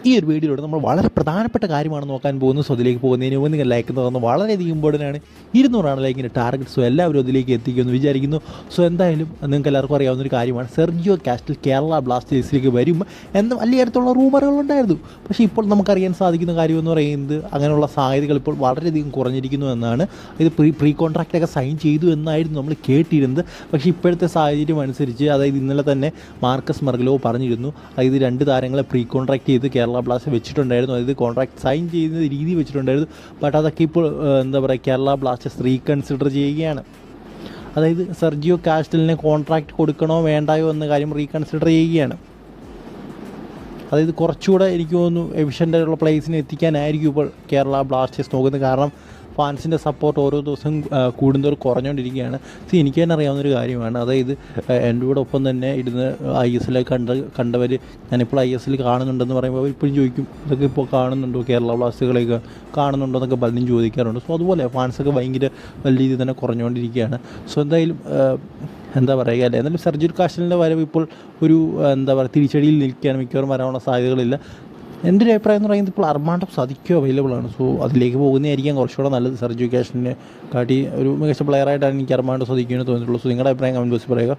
ഈ ഒരു വീഡിയോയിലൂടെ നമ്മൾ വളരെ പ്രധാനപ്പെട്ട കാര്യമാണ് നോക്കാൻ പോകുന്നത്. സോ അതിലേക്ക് പോകുന്നതിന് മുമ്പ് നിങ്ങൾ ലൈക്ക് തുറന്ന് വളരെയധികം ഇമ്പോർട്ടൻ്റ് ആണ്. 200 ലൈക്കിൻ്റെ ടാർഗറ്റ്. സോ എല്ലാവരും അതിലേക്ക് എത്തിക്കുമെന്ന് വിചാരിക്കുന്നു. സോ എന്തായാലും നിങ്ങൾക്ക് എല്ലാവർക്കും അറിയാവുന്ന ഒരു കാര്യമാണ്, സെർജിയോ കാസ്റ്റൽ കേരള ബ്ലാസ്റ്റേഴ്സിലേക്ക് വരും എന്ന് വലിയ അടുത്തുള്ള റൂമറുകളുണ്ടായിരുന്നു. പക്ഷേ ഇപ്പോൾ നമുക്കറിയാൻ സാധിക്കുന്ന കാര്യമെന്ന് പറയുന്നത് അങ്ങനെയുള്ള സാധ്യതകൾ ഇപ്പോൾ വളരെയധികം കുറഞ്ഞിരിക്കുന്നു എന്നാണ്. ഇത് പ്രീ കോൺട്രാക്റ്റൊക്കെ സൈൻ ചെയ്തു എന്നായിരുന്നു നമ്മൾ കേട്ടിരുന്നത്. പക്ഷേ ഇപ്പോഴത്തെ സാഹചര്യം അനുസരിച്ച്, അതായത് ഇന്നലെ തന്നെ മാർക്കസ് മർഗലോ പറഞ്ഞിരുന്നു, അതായത് 2 താരങ്ങളെ പ്രീ കോൺട്രാക്ട് ചെയ്ത് കേരള ബ്ലാസ്റ്റേഴ്സ് വെച്ചിട്ടുണ്ടായിരുന്നു. അതായത് കോൺട്രാക്ട് സൈൻ ചെയ്യുന്ന രീതി വെച്ചിട്ടുണ്ടായിരുന്നു. ബട്ട് അതൊക്കെ ഇപ്പോൾ എന്താ പറയുക, കേരള ബ്ലാസ്റ്റേഴ്സ് റീകൺസിഡർ ചെയ്യുകയാണ്. അതായത് സെർജിയോ കാസ്റ്റലിനെ കോൺട്രാക്റ്റ് കൊടുക്കണോ വേണ്ടായോ എന്ന കാര്യം റീകൺസിഡർ ചെയ്യുകയാണ്. അതായത് കുറച്ചുകൂടെ എനിക്ക് തോന്നുന്നു എഫിഷ്യൻ്റായിട്ടുള്ള പ്ലേസിനെ എത്തിക്കാനായിരിക്കും ഇപ്പോൾ കേരള ബ്ലാസ്റ്റേഴ്സ് നോക്കുന്നത്. കാരണം ഫാൻസിൻ്റെ സപ്പോർട്ട് ഓരോ ദിവസം കൂടുന്തോറും കുറഞ്ഞുകൊണ്ടിരിക്കുകയാണ്. എനിക്ക് തന്നെ അറിയാവുന്നൊരു കാര്യമാണ്. അതായത് എൻ്റെ കൂടെ ഒപ്പം തന്നെ ഇരുന്ന് ISL കണ്ടവർ, ഞാനിപ്പോൾ ISL കാണുന്നുണ്ടെന്ന് പറയുമ്പോൾ അവർ ഇപ്പോഴും ചോദിക്കും, ഇതൊക്കെ ഇപ്പോൾ കാണുന്നുണ്ടോ, കേരള ബ്ലാസ്റ്റേഴ്സുകളെയൊക്കെ കാണുന്നുണ്ടോ എന്നൊക്കെ പലരും ചോദിക്കാറുണ്ട്. സോ അതുപോലെ ഫാൻസൊക്കെ ഭയങ്കര വലിയ രീതിയിൽ തന്നെ കുറഞ്ഞുകൊണ്ടിരിക്കുകയാണ്. സോ എന്തായാലും എന്താ പറയുക അല്ലേ, എന്നാലും സെർജിയോ കാസ്റ്റലിൻ്റെ വരവ് ഇപ്പോൾ ഒരു എന്താ പറയുക തിരിച്ചടിയിൽ നിൽക്കുകയാണ്. മിക്കവാറും വരാനുള്ള സാധ്യതകളില്ല. എൻ്റെ ഒരു അഭിപ്രായം എന്ന് പറയുന്നത് ഇപ്പോൾ അർമാണ്ടോ സദിക്കോ അവൈലബിൾ ആണ്. സോ അതിലേക്ക് പോകുന്നതായിരിക്കാം കുറച്ചുകൂടെ നല്ലത്. സെർജിയോ കാസ്റ്റലിനെ കാട്ടി ഒരു മികച്ച പ്ലെയറായിട്ടാണ് എനിക്ക് അർമാണ്ടോ സദിക്കോനെ തോന്നിയിട്ടുള്ളൂ. സോ നിങ്ങളുടെ അഭിപ്രായം കമൻറ്റ് ബോക്സിൽ പറയുക.